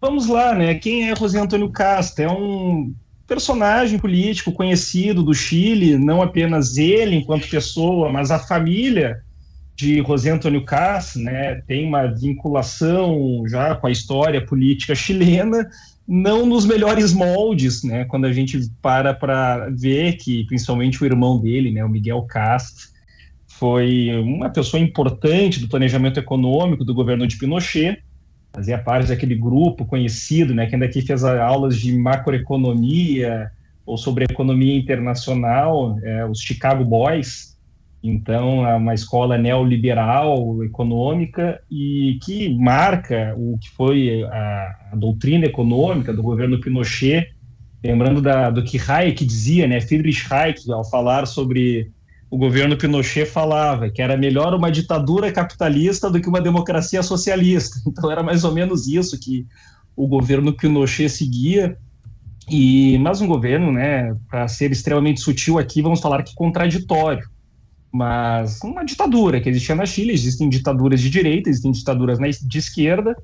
vamos lá, né? Quem é José Antônio Casta? É um personagem político conhecido do Chile, não apenas ele enquanto pessoa, mas a família de José Antônio Casta, né? Tem uma vinculação já com a história política chilena, não nos melhores moldes, né? Quando a gente para ver que, principalmente o irmão dele, né, o Miguel Casta, foi uma pessoa importante do planejamento econômico do governo de Pinochet, fazia parte daquele grupo conhecido, né, que ainda aqui fez aulas de macroeconomia ou sobre economia internacional, os Chicago Boys. Então, é uma escola neoliberal econômica e que marca o que foi a doutrina econômica do governo Pinochet, lembrando do que Hayek dizia, né, Friedrich Hayek, ao falar sobre o governo Pinochet, falava que era melhor uma ditadura capitalista do que uma democracia socialista. Então era mais ou menos isso que o governo Pinochet seguia, mas um governo, né, para ser extremamente sutil aqui, vamos falar que contraditório, mas uma ditadura que existia na Chile. Existem ditaduras de direita, existem ditaduras de esquerda,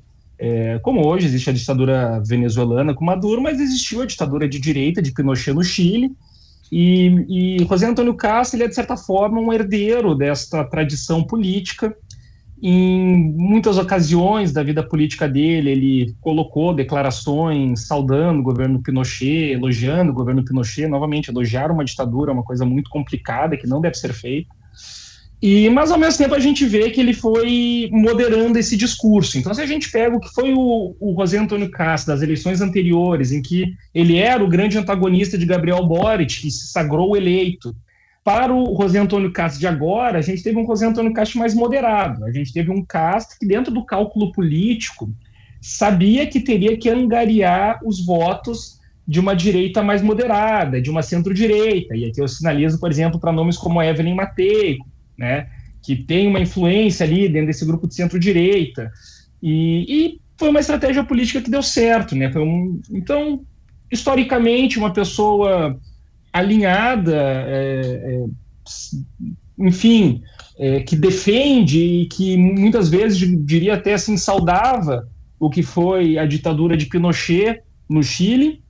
como hoje existe a ditadura venezuelana com Maduro, mas existiu a ditadura de direita de Pinochet no Chile. E José Antônio Casta, ele é, de certa forma, um herdeiro desta tradição política. Em muitas ocasiões da vida política dele, ele colocou declarações saudando o governo Pinochet, elogiando o governo Pinochet. Novamente, elogiar uma ditadura é uma coisa muito complicada, que não deve ser feita. Mas, ao mesmo tempo, a gente vê que ele foi moderando esse discurso. Então, se a gente pega o que foi o José Antônio Casta das eleições anteriores, em que ele era o grande antagonista de Gabriel Boric, que se sagrou eleito, para o José Antônio Casta de agora, a gente teve um José Antônio Casta mais moderado. A gente teve um Casta que, dentro do cálculo político, sabia que teria que angariar os votos de uma direita mais moderada, de uma centro-direita. E aqui eu sinalizo, por exemplo, para nomes como Evelyn Matei, né, que tem uma influência ali dentro desse grupo de centro-direita, e foi uma estratégia política que deu certo, né? Então, historicamente, uma pessoa alinhada, enfim, que defende e que muitas vezes, diria até assim, saudava o que foi a ditadura de Pinochet no Chile,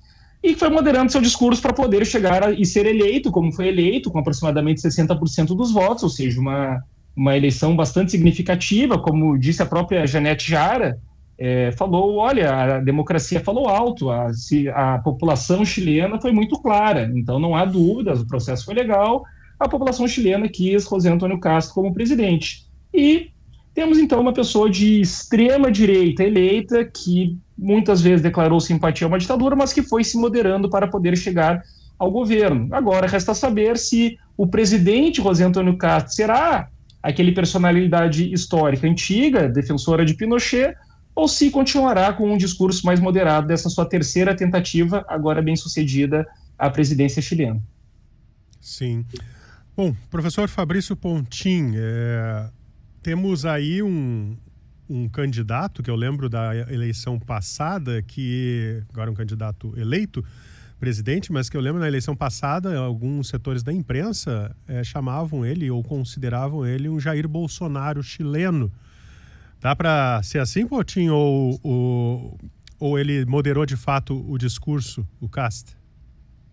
e que foi moderando seu discurso para poder chegar e ser eleito, como foi eleito, com aproximadamente 60% dos votos, ou seja, uma eleição bastante significativa. Como disse a própria Janete Jara, falou, olha, a democracia falou alto, a população chilena foi muito clara, então não há dúvidas, o processo foi legal, a população chilena quis José Antônio Casta como presidente. E temos, então, uma pessoa de extrema direita eleita que muitas vezes declarou simpatia a uma ditadura, mas que foi se moderando para poder chegar ao governo. Agora, resta saber se o presidente José Antônio Casta será aquele personalidade histórica antiga, defensora de Pinochet, ou se continuará com um discurso mais moderado dessa sua terceira tentativa, agora bem-sucedida, à presidência chilena. Sim. Bom, professor Fabrício Pontin, temos aí um candidato, que eu lembro da eleição passada, que agora é um candidato eleito presidente, mas que eu lembro na eleição passada, alguns setores da imprensa chamavam ele ou consideravam ele um Jair Bolsonaro chileno. Dá para ser assim, Pontin, ou ele moderou de fato o discurso, o Casta?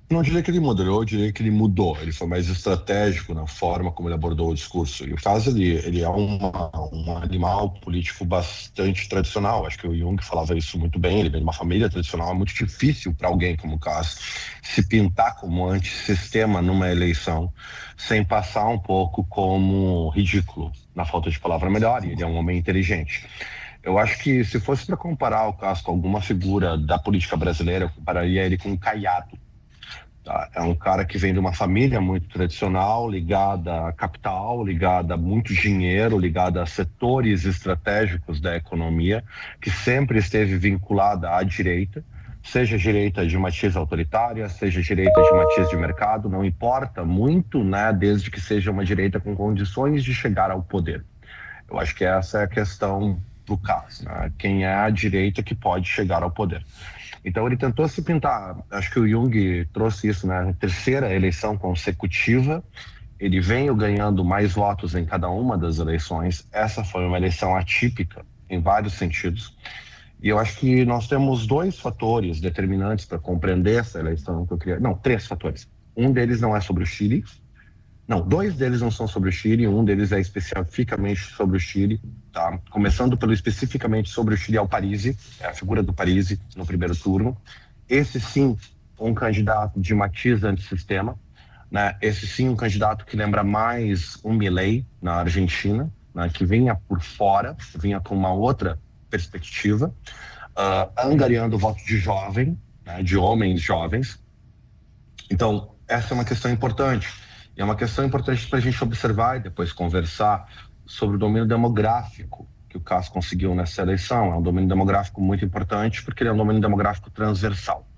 Não diria que ele moderou, eu diria que ele mudou. Ele foi mais estratégico na forma como ele abordou o discurso. E o caso, ele é um animal político bastante tradicional. Acho que o Jung falava isso muito bem. Ele vem de uma família tradicional. É muito difícil para alguém como o Casta se pintar como antissistema numa eleição sem passar um pouco como ridículo, na falta de palavra melhor. E ele é um homem inteligente. Eu acho que se fosse para comparar o Casta com alguma figura da política brasileira, eu compararia ele com o Caiado. É um cara que vem de uma família muito tradicional, ligada a capital, ligada a muito dinheiro, ligada a setores estratégicos da economia, que sempre esteve vinculada à direita, seja direita de matiz autoritária, seja direita de matiz de mercado, não importa muito, né, desde que seja uma direita com condições de chegar ao poder. Eu acho que essa é a questão do caso, né? Quem é a direita que pode chegar ao poder. Então ele tentou se pintar, acho que o Jung trouxe isso, né? Na terceira eleição consecutiva, ele veio ganhando mais votos em cada uma das eleições. Essa foi uma eleição atípica em vários sentidos. E eu acho que nós temos dois fatores determinantes para compreender essa eleição que eu queria... Não, três fatores. Um deles não é sobre o Chile. Não, dois deles não são sobre o Chile, um deles é especificamente sobre o Chile, tá? Começando pelo especificamente sobre o Chile, é o Parisi, é a figura do Parisi no primeiro turno. Esse sim, um candidato de matiz antissistema, né? Esse sim, um candidato que lembra mais um Milei na Argentina, né? Que vinha por fora, vinha com uma outra perspectiva, angariando o voto de jovem, né? De homens jovens. Então, essa é uma questão importante. E é uma questão importante para a gente observar e depois conversar sobre o domínio demográfico que o Kast conseguiu nessa eleição. É um domínio demográfico muito importante porque ele é um domínio demográfico transversal.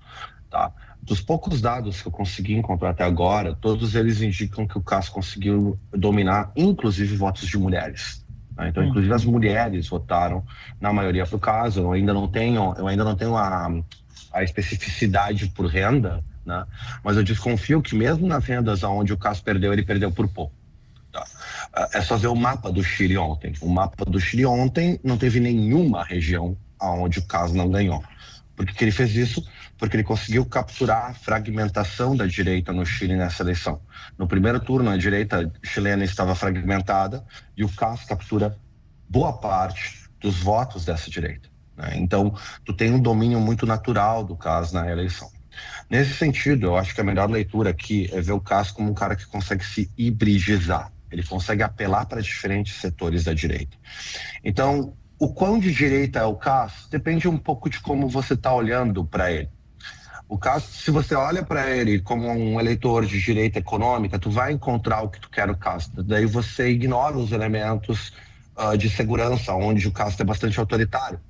Tá? Dos poucos dados que eu consegui encontrar até agora, todos eles indicam que o Kast conseguiu dominar, inclusive, votos de mulheres. Tá? Então, inclusive, as mulheres votaram na maioria para o Kast. Eu ainda não tenho a especificidade por renda, né? Mas eu desconfio que mesmo nas rendas onde o Kast perdeu, ele perdeu por pouco. Tá? É só ver o mapa do Chile ontem. O mapa do Chile ontem não teve nenhuma região onde o Kast não ganhou. Por que ele fez isso? Porque ele conseguiu capturar a fragmentação da direita no Chile nessa eleição. No primeiro turno, a direita chilena estava fragmentada e o Kast captura boa parte dos votos dessa direita, né? Então, tu tem um domínio muito natural do Kast na eleição. Nesse sentido, eu acho que a melhor leitura aqui é ver o Kast como um cara que consegue se hibridizar. Ele consegue apelar para diferentes setores da direita. Então, o quão de direita é o Kast depende um pouco de como você está olhando para ele. O Kast, se você olha para ele como um eleitor de direita econômica, tu vai encontrar o que tu quer no Kast. Daí você ignora os elementos de segurança, onde o Kast é bastante autoritário.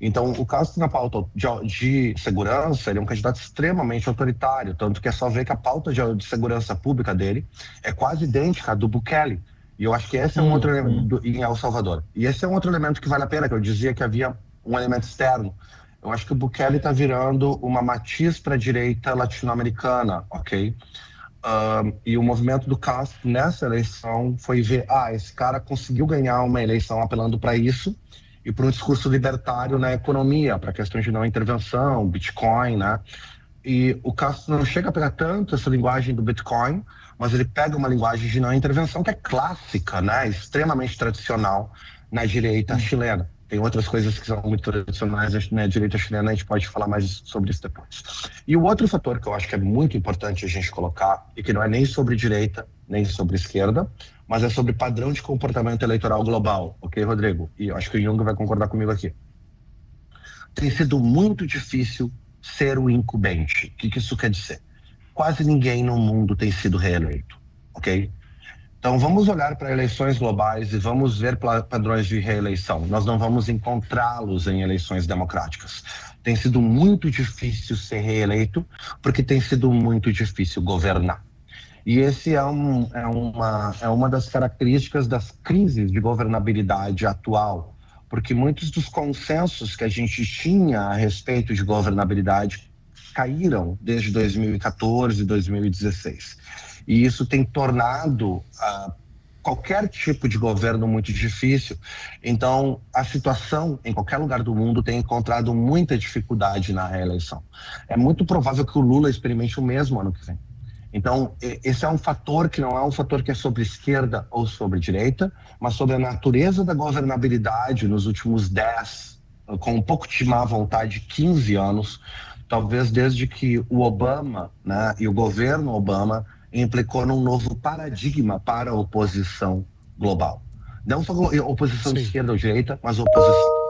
Então, o Kast na pauta de segurança, ele é um candidato extremamente autoritário, tanto que é só ver que a pauta de segurança pública dele é quase idêntica à do Bukele. E eu acho que esse é um outro elemento em El Salvador. E esse é um outro elemento que vale a pena, que eu dizia que havia um elemento externo. Eu acho que o Bukele está virando uma matiz para a direita latino-americana, ok? E o movimento do Kast nessa eleição foi ver, esse cara conseguiu ganhar uma eleição apelando para isso, e para um discurso libertário na economia, para questões de não intervenção, Bitcoin, né? E o Kast não chega a pegar tanto essa linguagem do Bitcoin, mas ele pega uma linguagem de não intervenção que é clássica, né? Extremamente tradicional na direita chilena. Tem outras coisas que são muito tradicionais na direita chilena, a gente pode falar mais sobre isso depois. E o outro fator que eu acho que é muito importante a gente colocar, e que não é nem sobre direita, nem sobre esquerda, mas é sobre padrão de comportamento eleitoral global, ok, Rodrigo? E eu acho que o Jung vai concordar comigo aqui. Tem sido muito difícil ser o incumbente. O que isso quer dizer? Quase ninguém no mundo tem sido reeleito, ok? Então vamos olhar para eleições globais e vamos ver padrões de reeleição. Nós não vamos encontrá-los em eleições democráticas. Tem sido muito difícil ser reeleito porque tem sido muito difícil governar. E esse é uma das características das crises de governabilidade atual, porque muitos dos consensos que a gente tinha a respeito de governabilidade caíram desde 2014 e 2016. E isso tem tornado qualquer tipo de governo muito difícil. Então, a situação em qualquer lugar do mundo tem encontrado muita dificuldade na reeleição. É muito provável que o Lula experimente o mesmo ano que vem. Então, esse é um fator que não é um fator que é sobre esquerda ou sobre direita, mas sobre a natureza da governabilidade nos últimos 10, com um pouco de má vontade, 15 anos, talvez desde que o Obama, né, e o governo Obama implicou num novo paradigma para a oposição global. Não só oposição de esquerda ou direita, mas oposição.